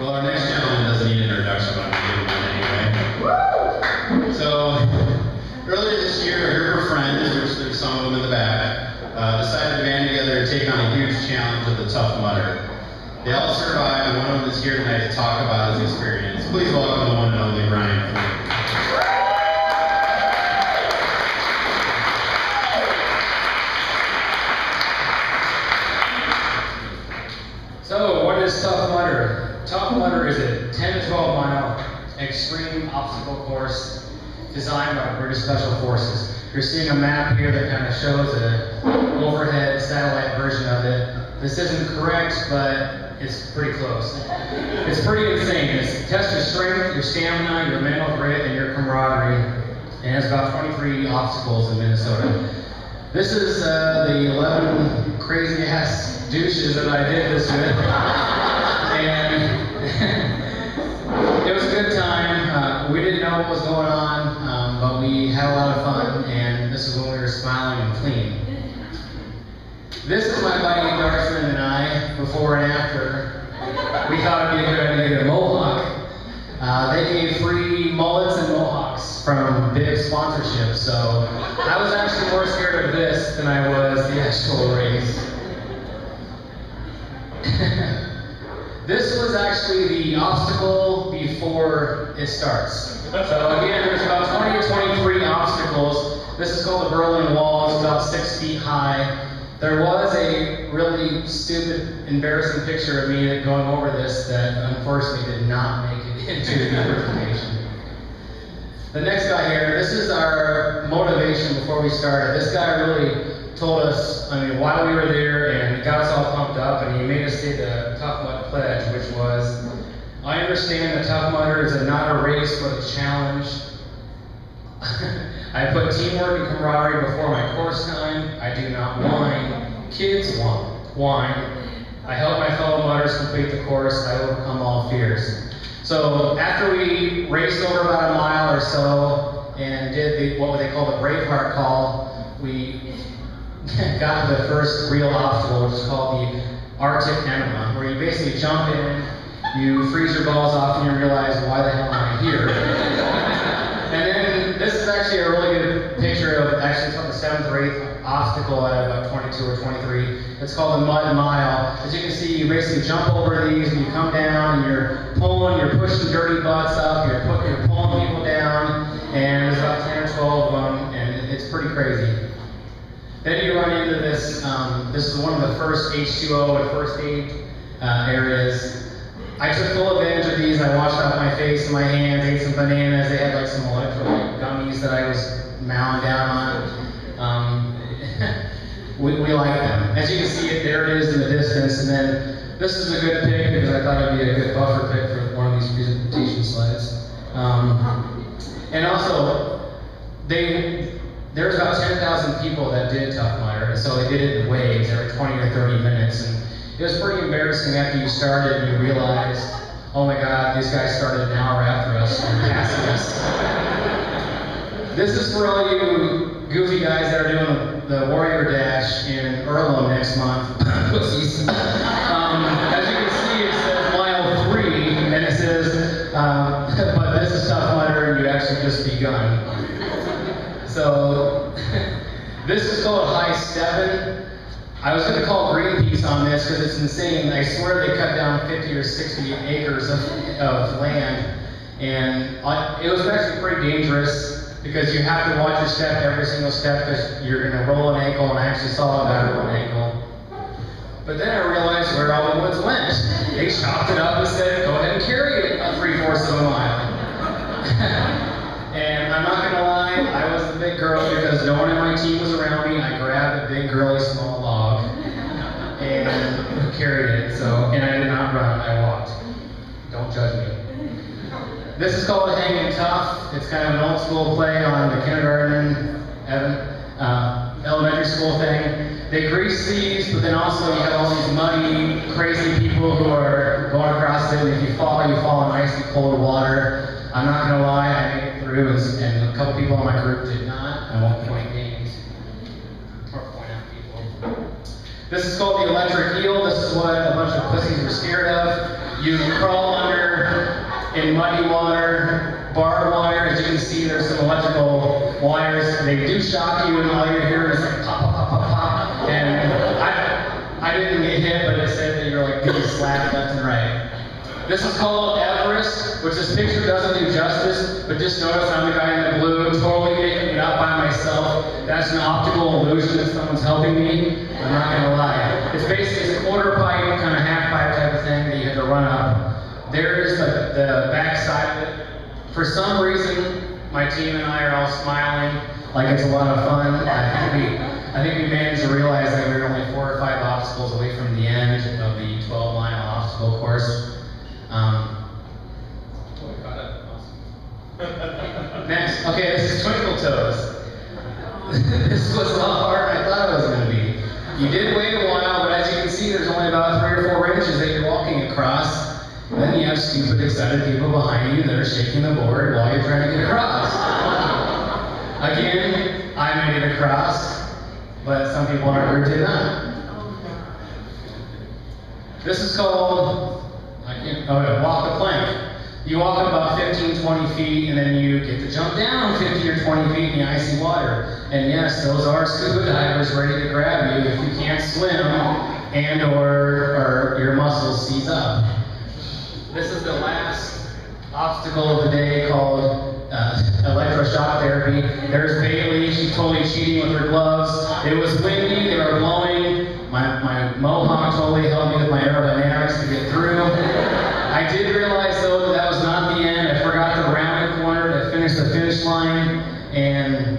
Well, our next gentleman doesn't need an introduction, but I'm going to give him one anyway. So, earlier this year, a group of friends, which there's some of them in the back, decided to band together and take on a huge challenge of the Tough Mudder. They all survived, and one of them is here tonight to talk about his experience. Please welcome the one and only Brian Flynn. So, what is Tough Mudder? Tough Mudder is a 10 to 12 mile extreme obstacle course designed by British Special Forces. You're seeing a map here that kind of shows an overhead satellite version of it. This isn't correct, but it's pretty close. It's pretty insane. It's test your strength, your stamina, your mental grit, and your camaraderie. And it's about 23 obstacles in Minnesota. This is the 11 crazy ass douches that I did this with. And it was a good time. We didn't know what was going on, but we had a lot of fun, and this is when we were smiling and clean. This is my buddy Darshman and I, before and after. We thought it'd be a good idea to get a mohawk. They gave free mullets and mohawks from big sponsorships, so I was actually more scared of this than I was the actual race. This was actually the obstacle before it starts. So again, there's about 20 or 23 obstacles. This is called the Berlin Wall. It's about 6 feet high. There was a really stupid, embarrassing picture of me going over this that unfortunately did not make it into the presentation. The next guy here, this is our motivation before we started. This guy really told us, why we were there, and got us all pumped up, and he made us say the Tough Mud Pledge, which was, I understand the Tough Mudder is not a race, but a challenge. I put teamwork and camaraderie before my course time. I do not whine. Kids whine. I help my fellow mudders complete the course. I overcome all fears. So after we raced over about a mile or so and did what they call the Braveheart call, we got to the first real obstacle, which is called the Arctic Enema, where you basically jump in, you freeze your balls off, and you realize, why the hell am I here? And then this is actually a really good picture of, actually it's on the 7th or 8th obstacle at about 22 or 23. It's called the Mud Mile. As you can see, you basically jump over these and you come down and you're pushing dirty butts up, you're pulling people down, and there's about 10 or 12 of them, and it's pretty crazy. Then you run into this, this is one of the first H2O and first aid areas. I took full advantage of these. I washed out my face and my hands, ate some bananas. They had like some electrolyte gummies that I was mowing down on. We like them. As you can see, there it is in the distance. And then this is a good pick because I thought it'd be a good buffer pick for one of these presentation slides. And also, there's about 10,000 people that did Tough Mudder, and so they did it in waves every 20 or 30 minutes. And it was pretty embarrassing after you started and you realized, oh my God, these guys started an hour after us and passing us. This is for all you goofy guys that are doing the Warrior Dash in Earlham next month. Pussies. As you can see, it says mile 3, and it says, but this is Tough Mudder, and you actually just begun. So, this is called High 7. I was going to call Greenpeace on this because it's insane. I swear they cut down 50 or 60 acres of land. And it was actually pretty dangerous because you have to watch your step every single step because you're going to roll an ankle, and I actually saw a guy roll an ankle. But then I realized where all the woods went. They chopped it up and said, go ahead and carry it 3/4 of a mile. And I'm not gonna lie, I was the big girl because no one in my team was around me. I grabbed a big girly small log and carried it. And I did not run, I walked. Don't judge me. This is called Hanging Tough. It's kind of an old school play on the kindergarten, elementary school thing. They grease these, but then also you have all these muddy, crazy people who are going across it, and if you fall in icy cold water. I'm not going to lie, I made it through, and a couple people in my group did not. I won't point names or point out people. This is called the electric eel. This is what a bunch of pussies were scared of. You crawl under in muddy water, barbed wire. As you can see, there's some electrical wires. They do shock you, and all you hear is like pop, pop, pop, pop, pop. And I didn't get hit, but it said that you're like getting slapped left and right. This is called Everest, which this picture doesn't do justice, but just notice I'm the guy in the blue, totally making it up by myself. That's an optical illusion that someone's helping me. I'm not gonna lie. It's basically a quarter pipe, kind of half pipe type of thing that you have to run up. There's the back side of it. For some reason, my team and I are all smiling like it's a lot of fun. I think we managed to realize that we were only 4 or 5 obstacles away from the end of the 12-mile obstacle course. Next, okay, this is Twinkle Toes. This was a lot harder than I thought it was going to be. You did wait a while, but as you can see, there's only about 3 or 4 inches that you're walking across. Then you have stupid, excited people behind you that are shaking the board while you're trying to get across. Again, I made it across, but some people in our group did not. This is called, walk the plank. You walk about 15, 20 feet, and then you get to jump down 15 or 20 feet in the icy water. And yes, those are scuba divers ready to grab you if you can't swim and or your muscles seize up. This is the last obstacle of the day called electroshock therapy. There's Bailey, she's totally cheating with her gloves. It was windy, they were blowing. My mohawk totally helped me with my aerodynamics to get through. I did realize though that was not the end. I forgot to round the corner to finish the finish line, and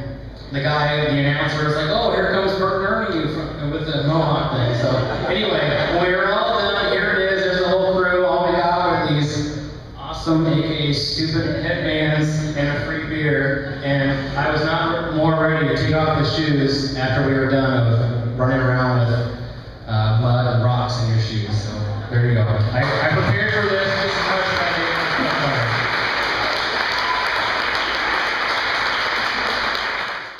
the announcer was like, "Oh, here comes Bert and Ernie with the mohawk thing." So anyway, when we were all done, here it is. There's the whole crew. All we got were these awesome, aka stupid headbands and a free beer. And I was not more ready to take off the shoes after we were done with running around with mud and rocks in your shoes. So there you go. I prepared for this just as much as I